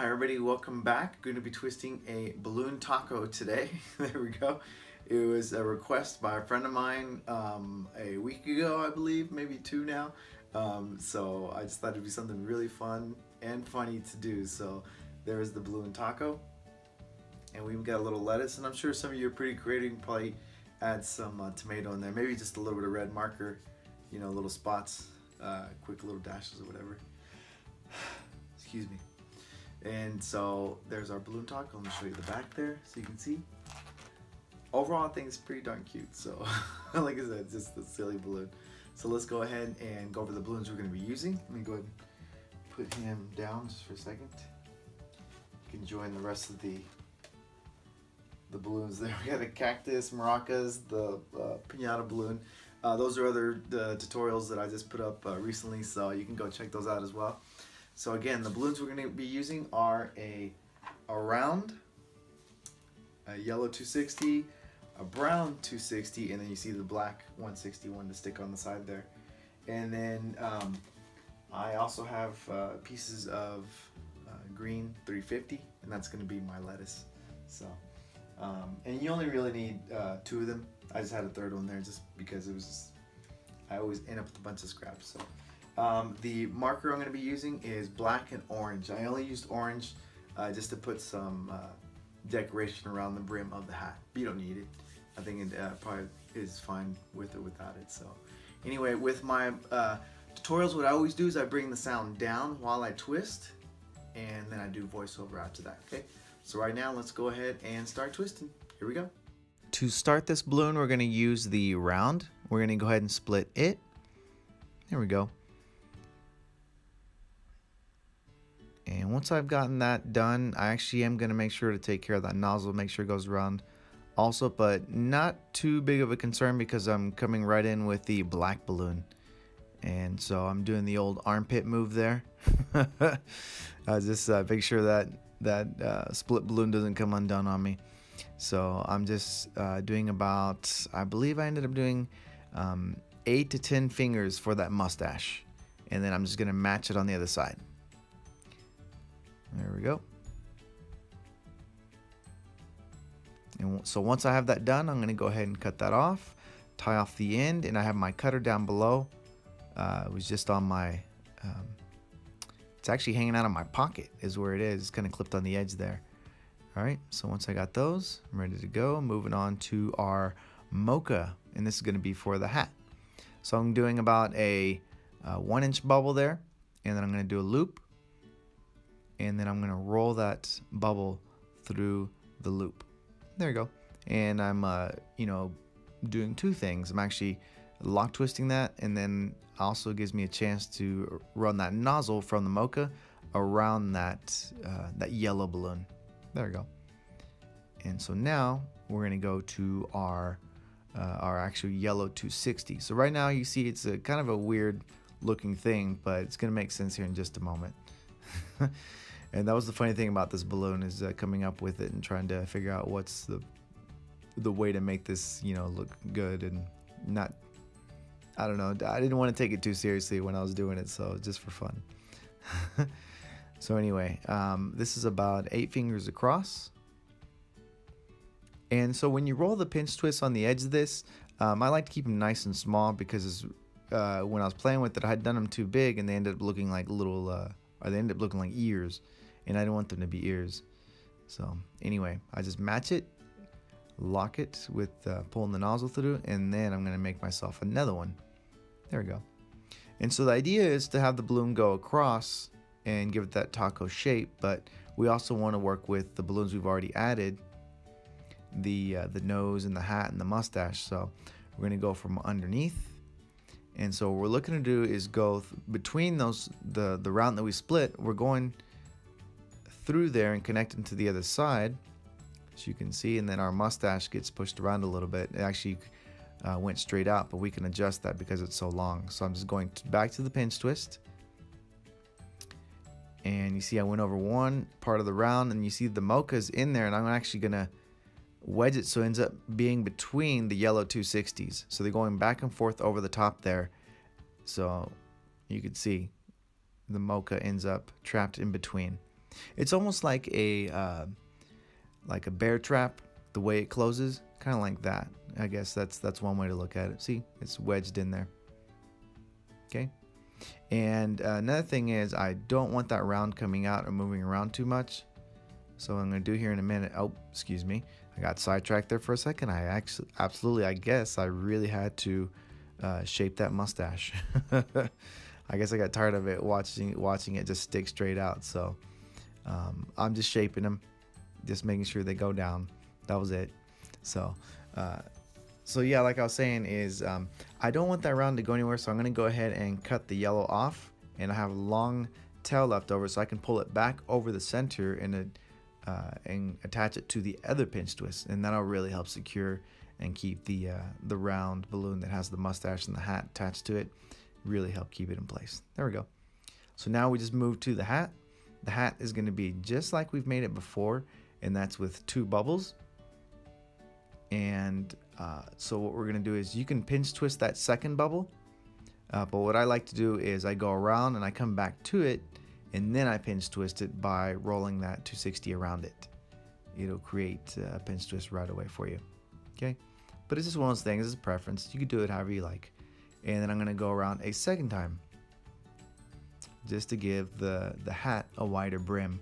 Hi everybody, welcome back. Going to be twisting a balloon taco today. There we go. It was a request by a friend of mine a week ago, I believe, maybe two now. So I just thought it'd be something really fun and funny to do. So there's the balloon taco. And we've got a little lettuce, and I'm sure some of you are pretty creative. You can probably add some tomato in there. Maybe just a little bit of red marker, little spots, quick little dashes or whatever. Excuse me. And so there's our balloon taco. Let me show you the back there so you can see. Overall, I think it's pretty darn cute. So like I said, it's just a silly balloon. So let's go ahead and go over the balloons we're going to be using. Let me go ahead and put him down just for a second. You can join the rest of the balloons there. We got a cactus, maracas, the piñata balloon. Those are other tutorials that I just put up recently, so you can go check those out as well. So again, the balloons we're going to be using are a round, a yellow 260, a brown 260, and then you see the black 161 to stick on the side there. And then I also have pieces of green 350, and that's going to be my lettuce. So, and you only really need two of them. I just had a third one there just because it was just, I always end up with a bunch of scraps. So. The marker I'm going to be using is black and orange. I only used orange just to put some decoration around the brim of the hat. But you don't need it. I think it probably is fine with or without it. So anyway, with my tutorials, what I always do is I bring the sound down while I twist, and then I do voiceover after that. Okay, so right now let's go ahead and start twisting. Here we go. To start this balloon, we're going to use the round. We're going to go ahead and split it. There we go. And once I've gotten that done, I actually am going to make sure to take care of that nozzle, make sure it goes around also, but not too big of a concern because I'm coming right in with the black balloon. And so I'm doing the old armpit move there. Just make sure that split balloon doesn't come undone on me. So I'm just doing about, I believe I ended up doing 8 to 10 fingers for that mustache. And then I'm just going to match it on the other side. There we go. And so once I have that done, I'm going to go ahead and cut that off, tie off the end, and I have my cutter down below. It was just on my, it's actually hanging out of my pocket is where it is. It's kind of clipped on the edge there. All right, so once I got those, I'm ready to go. Moving on to our mocha, and this is going to be for the hat. So I'm doing about a 1-inch bubble there, and then I'm going to do a loop. And then I'm going to roll that bubble through the loop. There you go. And I'm, doing two things. I'm actually lock twisting that, and then also gives me a chance to run that nozzle from the mocha around that yellow balloon. There we go. And so now we're going to go to our actual yellow 260. So right now you see it's a kind of a weird looking thing, but it's going to make sense here in just a moment. And that was the funny thing about this balloon is coming up with it and trying to figure out what's the way to make this, look good and not, I don't know. I didn't want to take it too seriously when I was doing it, so just for fun. So anyway, this is about 8 fingers across. And so when you roll the pinch twist on the edge of this, I like to keep them nice and small because when I was playing with it, I had done them too big and they ended up looking like little, or they ended up looking like ears. And I didn't want them to be ears. So anyway, I just match it, lock it with pulling the nozzle through, and then I'm going to make myself another one. There we go. And so the idea is to have the balloon go across and give it that taco shape, but we also want to work with the balloons we've already added, the nose and the hat and the mustache. So we're going to go from underneath. And so what we're looking to do is go between those, the round that we split, we're going through there and connecting to the other side, as you can see, and then our mustache gets pushed around a little bit. It actually went straight out, but we can adjust that because it's so long. So I'm just going back to the pinch twist, and you see I went over one part of the round, and you see the mocha's in there, and I'm actually gonna wedge it so it ends up being between the yellow 260s. So they're going back and forth over the top there. So you can see the mocha ends up trapped in between. It's almost like a bear trap, the way it closes, kind of like that. I guess that's one way to look at it. See, it's wedged in there. Okay. And another thing is, I don't want that round coming out or moving around too much. So what I'm going to do here in a minute. Oh, excuse me. I got sidetracked there for a second. I actually, absolutely, I guess I really had to shape that mustache. I guess I got tired of it watching it just stick straight out. So I'm just shaping them, just making sure they go down. That was it. So yeah, like I was saying is I don't want that round to go anywhere, so I'm going to go ahead and cut the yellow off, and I have a long tail left over, so I can pull it back over the center and attach it to the other pinch twist, and that'll really help secure and keep the round balloon that has the mustache and the hat attached to it, really help keep it in place. There we go. So now we just move to the hat. The hat is going to be just like we've made it before, and that's with 2 bubbles. And so what we're going to do is, you can pinch twist that second bubble, but what I like to do is I go around and I come back to it, and then I pinch twist it by rolling that 260 around it. It'll create a pinch twist right away for you. Okay, but it's just one of those things. It's a preference. You can do it however you like. And then I'm going to go around a second time, just to give the hat a wider brim.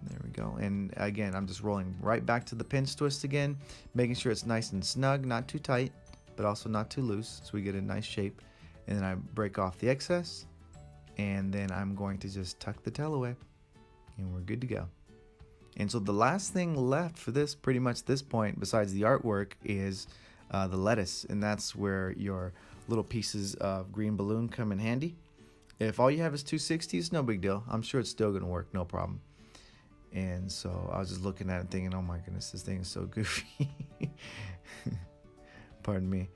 There we go. And again, I'm just rolling right back to the pinch twist again, making sure it's nice and snug, not too tight, but also not too loose, so we get a nice shape. And then I break off the excess, and then I'm going to just tuck the tail away, and we're good to go. And so the last thing left for this, pretty much this point, besides the artwork, is the lettuce, and that's where your little pieces of green balloon come in handy. If all you have is 260, it's no big deal. I'm sure it's still gonna work, no problem. And so I was just looking at it thinking, oh my goodness, this thing is so goofy. Pardon me.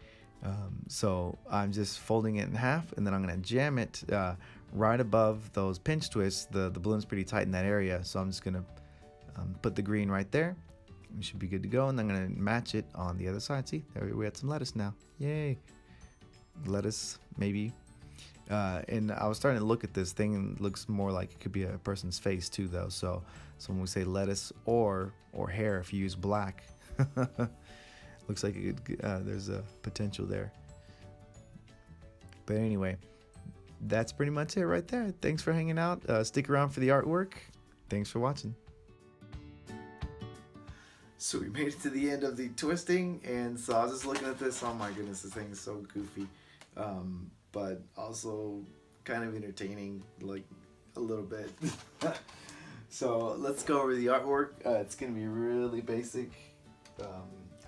So I'm just folding it in half, and then I'm going to jam it right above those pinch twists. The balloon's pretty tight in that area, so I'm just going to put the green right there. We should be good to go, and I'm going to match it on the other side. See, there we had some lettuce now. Yay. Lettuce, maybe. And I was starting to look at this thing, and it looks more like it could be a person's face too, though. So when we say lettuce or hair, if you use black, looks like it could, there's a potential there. But anyway, that's pretty much it right there. Thanks for hanging out. Stick around for the artwork. Thanks for watching. So we made it to the end of the twisting, and so I was just looking at this. Oh my goodness, this thing is so goofy. But also kind of entertaining, like a little bit. So let's go over the artwork. It's gonna be really basic.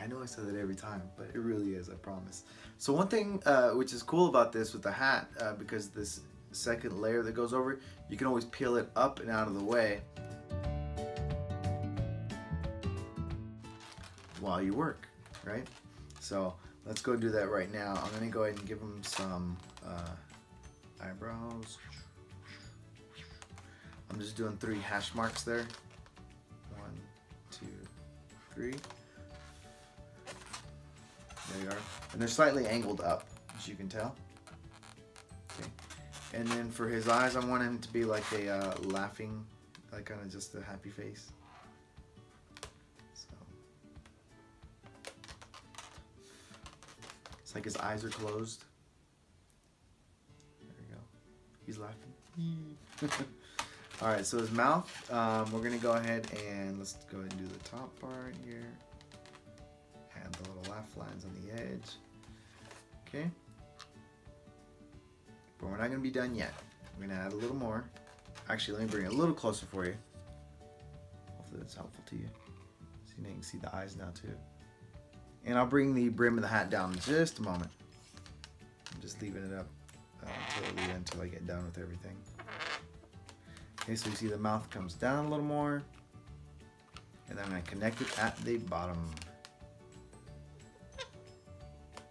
I know I say that every time, but it really is, I promise. So one thing which is cool about this with the hat, because this second layer that goes over, you can always peel it up and out of the way while you work, right? So let's go do that right now. I'm gonna go ahead and give him some eyebrows. I'm just doing 3 hash marks there. 1, 2, 3. There you are. And they're slightly angled up, as you can tell. Okay. And then for his eyes, I want him to be like a laughing, like kind of just a happy face. So it's like his eyes are closed. There we go. He's laughing. All right, so his mouth, we're gonna go ahead and let's go ahead and do the top part here. Add the little laugh lines on the edge. Okay. But we're not gonna be done yet. We're gonna add a little more. Actually, let me bring it a little closer for you. Hopefully that's helpful to you. So now you can see the eyes now too. And I'll bring the brim of the hat down in just a moment. I'm just leaving it up until the end, until I get done with everything. Okay, so you see the mouth comes down a little more, and then I'm going to connect it at the bottom.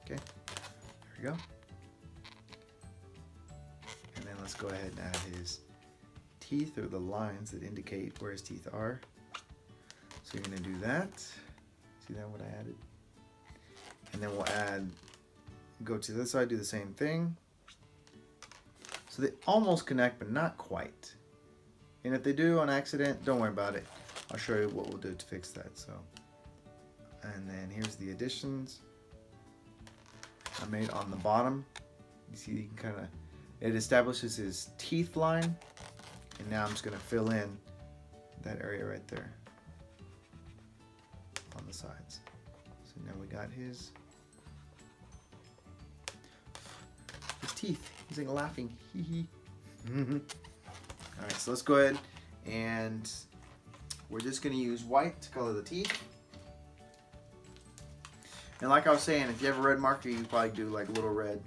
Okay, there we go. And then let's go ahead and add his teeth, or the lines that indicate where his teeth are. So you're going to do that. See that, what I added? And then we'll add, go to this side, do the same thing. So they almost connect, but not quite. And if they do on accident, don't worry about it. I'll show you what we'll do to fix that. So, and then here's the additions I made on the bottom. You see, you can kind of, it establishes his teeth line. And now I'm just gonna fill in that area right there on the sides. So now we got his teeth. He's like laughing. Hee hee. All right, so let's go ahead and we're just gonna use white to color the teeth. And like I was saying, if you have a red marker, you probably do like little red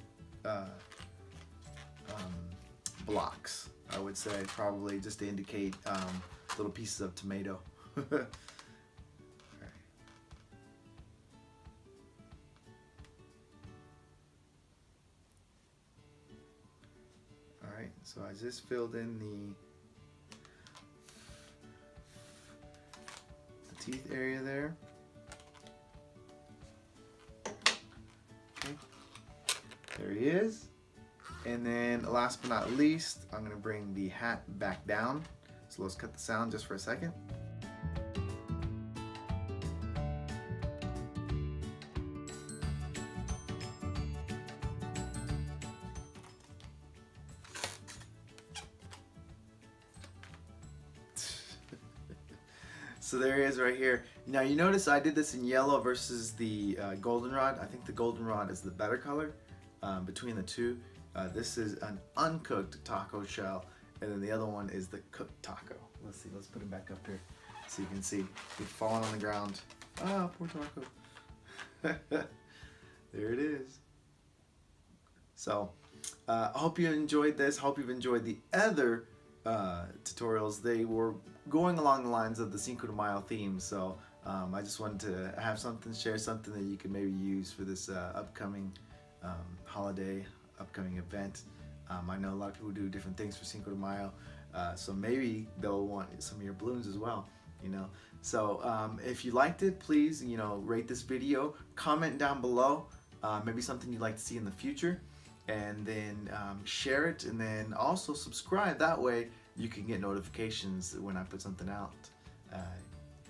blocks. I would say probably just to indicate little pieces of tomato. Alright, so I just filled in the teeth area there. Okay, there he is. And then last but not least, I'm gonna bring the hat back down. So let's cut the sound just for a second. So there he is right here. Now you notice I did this in yellow versus the goldenrod. I think the goldenrod is the better color between the two. This is an uncooked taco shell, and then the other one is the cooked taco. Let's see, let's put it back up here so you can see. It's falling on the ground. Ah, poor taco. There it is. So, I hope you enjoyed this. Hope you've enjoyed the other tutorials. They were going along the lines of the Cinco de Mayo theme, so I just wanted to have something, share something that you can maybe use for this upcoming holiday, upcoming event. I know a lot of people do different things for Cinco de Mayo, so maybe they'll want some of your balloons as well, you know. So if you liked it, please, you know, rate this video, comment down below, maybe something you'd like to see in the future, and then share it, and then also subscribe. That way you can get notifications when I put something out.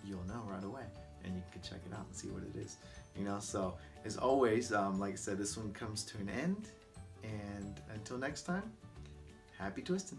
You'll know right away, and you can check it out and see what it is, you know. So as always, like I said, this one comes to an end. And until next time, happy twisting.